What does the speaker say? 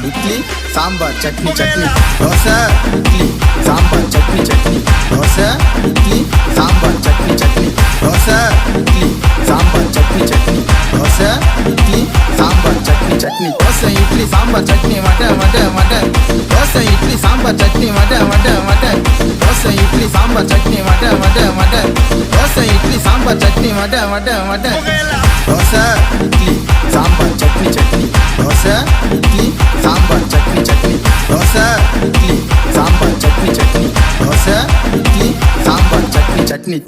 idli sambar chutney chutney dosa idli sambar chutney chutney dosa idli sambar chutney chutney dosa idli sambar chutney chutney dosa idli sambar chutney chutney dosa idli sambar chutney வடை வடை வடை dosa idli sambar chutney வடை வடை வடை dosa idli sambar chutney வடை வடை வடை dosa idli sambar chutney வடை வடை வடை dosa idli sambar chutney chutney dosa idli sambar chutney chutney dosa idli sambar chutney chutney dosa idli sambar chutney chutney